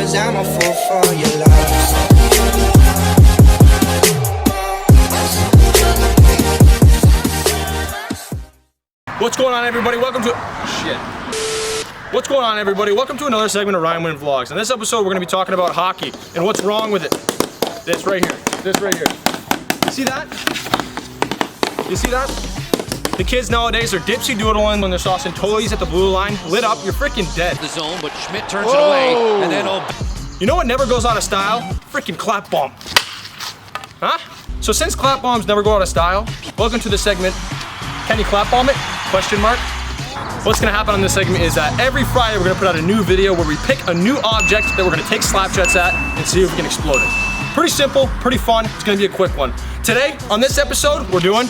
'cause I'm a fool for your love. What's going on, everybody? Welcome to What's going on, everybody? Welcome to another segment of Ryan Wynn Vlogs. In this episode, we're going to be talking about hockey and what's wrong with it. This right here. This right here. You see that? You see that? The kids nowadays are dipsy doodling when they're saucing toys at the blue line. Lit up, you're freaking dead. The zone, but Schmidt turns it away, and then You know what never goes out of style? Freaking clap bomb. Huh? So since clap bombs never go out of style, welcome to the segment. Can you clap bomb it? Question mark. What's gonna happen on this segment is that every Friday we're gonna put out a new video where we pick a new object that we're gonna take slap shots at and see if we can explode it. Pretty simple, pretty fun. It's gonna be a quick one. Today, on this episode, we're doing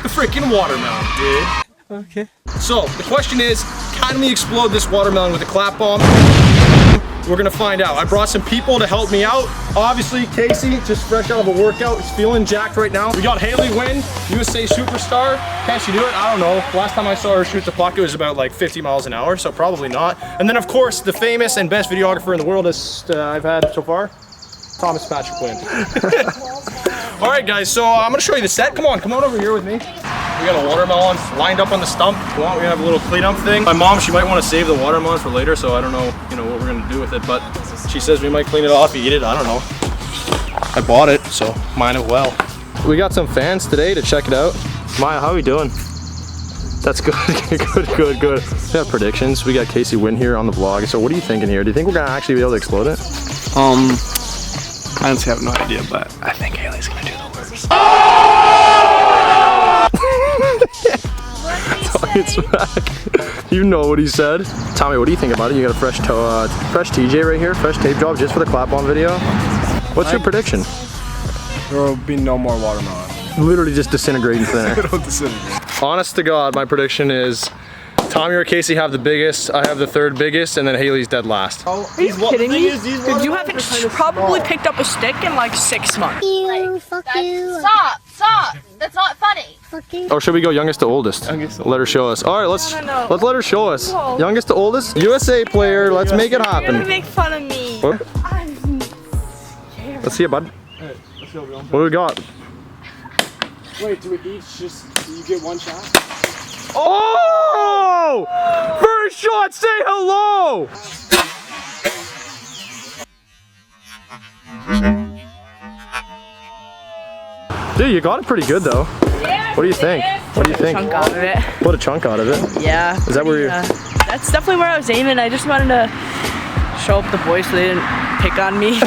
the freaking watermelon, dude. Okay. So, the question is, can we explode this watermelon with a clap bomb? We're gonna find out. I brought some people to help me out. Obviously, Casey, just fresh out of a workout, is feeling jacked right now. We got Haley Wynn, USA superstar. Can she do it? I don't know. Last time I saw her shoot the puck, it was about like 50 miles an hour, so probably not. And then, of course, the famous and best videographer in the world I've had so far, Thomas Patrick Quinn. All right, guys, so I'm gonna show you the set. Come on over here with me. We got a watermelon lined up on the stump. We're gonna have a little cleanup thing. My mom, she might want to save the watermelon for later, so I don't know, what we're gonna do with it, but she says we might clean it off, eat it, I don't know. I bought it, so might as well. We got some fans today to check it out. Maya, how are we doing? That's good, good. We have predictions. We got Casey Wynn here on the vlog, so what are you thinking here? Do you think we're gonna actually be able to explode it? I honestly have no idea, but I think Haley's gonna do the worst. It's back. You know what he said. Tommy, what do you think about it? You got a fresh TJ right here, fresh tape job just for the clap bomb video. What's your prediction? There will be no more watermelon. Literally just disintegrating thin air. It'll disintegrate. Honest to God, my prediction is Tommy or Casey have the biggest, I have the third biggest, and then Haley's dead last. Are you kidding me? Dude, you haven't probably picked up a stick in like 6 months. Fuck you. Stop. That's not funny. Fuck you. Or should we go youngest to oldest? Let her show us. All right, let's let her show us. No. Youngest to oldest, USA player. Let's make it You're gonna happen. make fun of me. What? Let's see it, bud. Hey, let's go, Bill. What do we got? Wait, do we each just, you get one shot? Oh! First shot, say hello! Dude, you got it pretty good though. What do you think? What do you think? Chunk out of it. Put a chunk out of it. Yeah. Is that where you're... That's definitely where I was aiming. I just wanted to show up the boys so they didn't pick on me.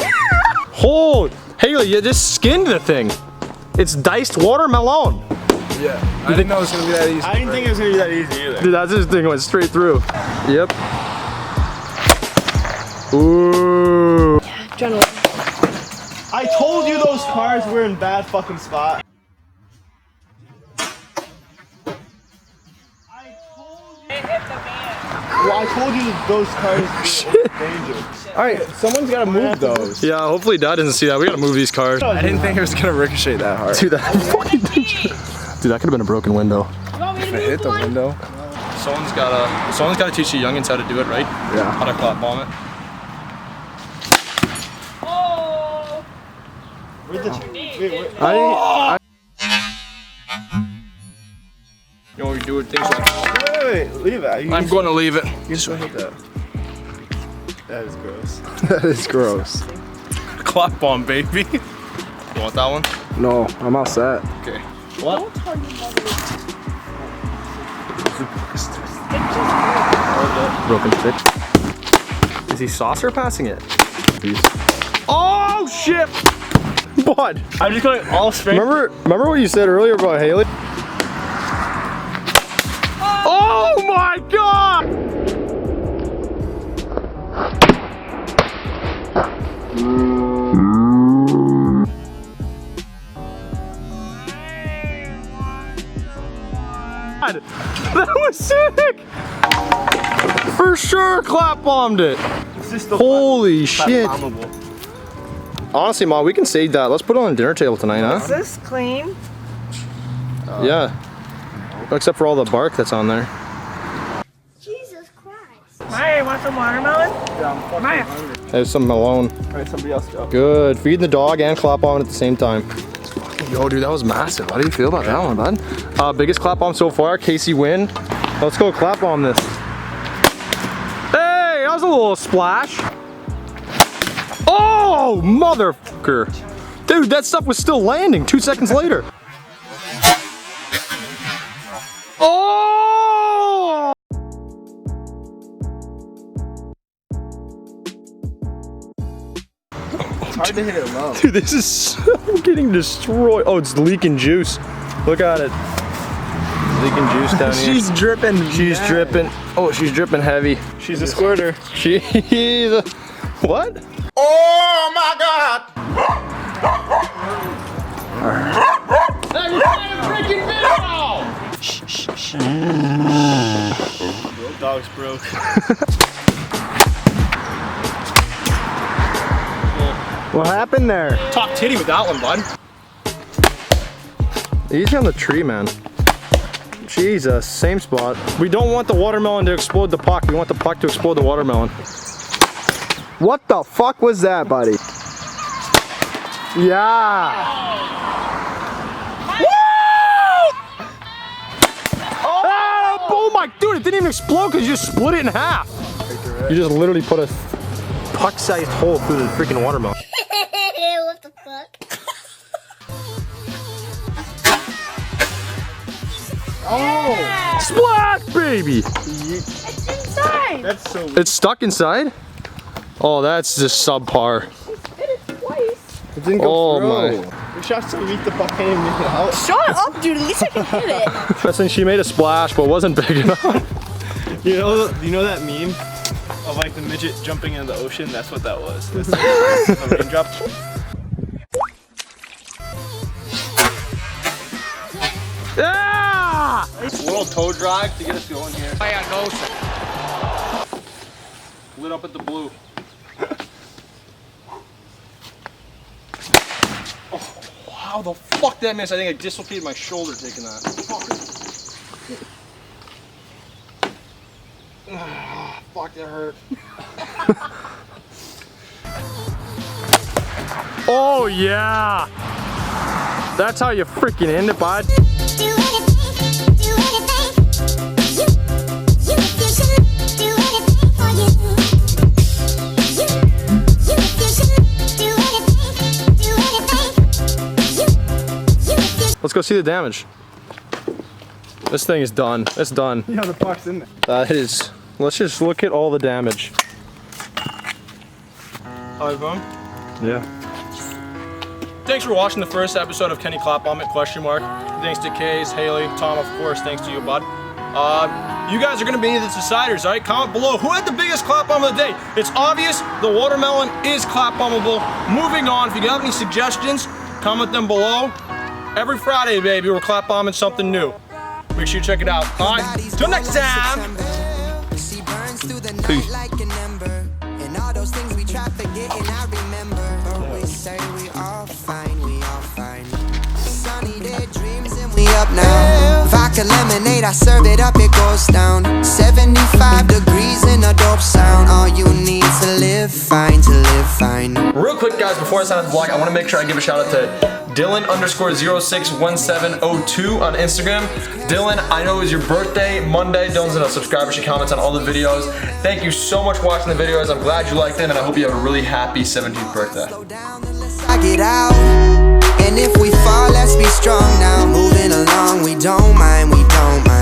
Hold! Haley, you just skinned the thing. It's diced watermelon. Yeah. I didn't know it was gonna be that easy. I didn't think it was gonna be that easy either. Dude, that's this thing went straight through. Yep. Ooh. Adrenaline. I told you those cars were in bad fucking spot. Well, I told you those cars were dangerous. Alright, someone's gotta move those. Yeah, hopefully Dad doesn't see that. We gotta move these cars. I didn't think it was gonna ricochet that hard. Dude, that fucking Dude, that could have been a broken window. If it hit the window. Someone's gotta teach the youngins how to do it, right? Yeah. How to clap bomb it. You know, we do it things like Wait, leave it. I'm gonna leave it. You just hit that. That is gross. That is gross. Clap bomb, baby. You want that one? No, I'm all set. Okay. What? Broken stick. Is he saucer passing it? Oh shit! Bud! I'm just going all straight. Remember what you said earlier about Haley? Oh my god! That was sick! For sure clap bombed it. Holy shit. Honestly, Mom, we can save that. Let's put it on the dinner table tonight, huh? Is this clean? Yeah. Except for all the bark that's on there. Jesus Christ. Hey, what's some watermelon? Yeah, I'm fucking Maya. hungry. There's some Malone. Alright, somebody else go. Good. Feeding the dog and clap on at the same time. Yo, dude, that was massive. How do you feel about that one, bud? Biggest clap bomb so far. Casey win. Let's go clap bomb this. Hey, that was a little splash. Oh, motherfucker. Dude, that stuff was still landing 2 seconds later. Oh! It's hard to hit it low. Dude, this is so getting destroyed. Oh, it's leaking juice. Look at it. Leaking juice down here. She's dripping. She's dripping. Oh, she's dripping heavy. She's a squirter. She's a... What? Oh my God! Dog's broke. What happened there? Top titty with that one, bud. Easy on the tree, man. Jesus, same spot. We don't want the watermelon to explode the puck. We want the puck to explode the watermelon. What the fuck was that, buddy? Yeah. Woo! Oh my, dude, it didn't even explode because you just split it in half. You just literally put a puck-sized hole through the freaking watermelon. What the fuck? Oh! Splash, baby! It's inside. That's so weird. It's stuck inside? Oh, that's just subpar. It is twice. It didn't go Oh through. my. We shot some meat the fuck can't even make it out. Shut up, dude. At least I can hit it. Listen, she made a splash, but wasn't big enough. You know that meme of like the midget jumping into the ocean? That's what that was. That's the raindrop. Yeah! A little toe drag to get us going here. Lit up at the blue. Oh, how the fuck that missed? I think I dislocated my shoulder taking that. Fuck, that hurt. Oh yeah! That's how you freaking end it, bud. Let's go see the damage. This thing is done. It's done. Yeah, the puck's in there. That is. Let's just look at all the damage. Alright, boom. Yeah. Thanks for watching the first episode of Kenny Clap Bomb it ? Thanks to Kays, Haley, Tom, of course. Thanks to you, bud. You guys are gonna be the deciders, all right? Comment below who had the biggest clap bomb of the day. It's obvious the watermelon is clap bombable. Moving on, if you have any suggestions, comment them below. Every Friday, baby, we're clap bombing something new. Make sure you check it out. All right, till next time. Peace. And all those things we try forgetting, I remember. But we say we all fine, we all fine. Sunny day dreams and we up now. Vodka lemonade, I serve it up, it goes down. 75 degrees in a dope sound. All you need to live fine, to live fine. Real quick, guys, before I sign off the vlog, I want to make sure I give a shout out to Dylan_061702 on Instagram. Dylan, I know it was your birthday Monday. Dylan's a subscriber. She comments on all the videos. Thank you so much for watching the videos. I'm glad you liked them, and I hope you have a really happy 17th birthday. I get out, and if we fall, let's be strong now. Moving along, we don't mind, we don't mind.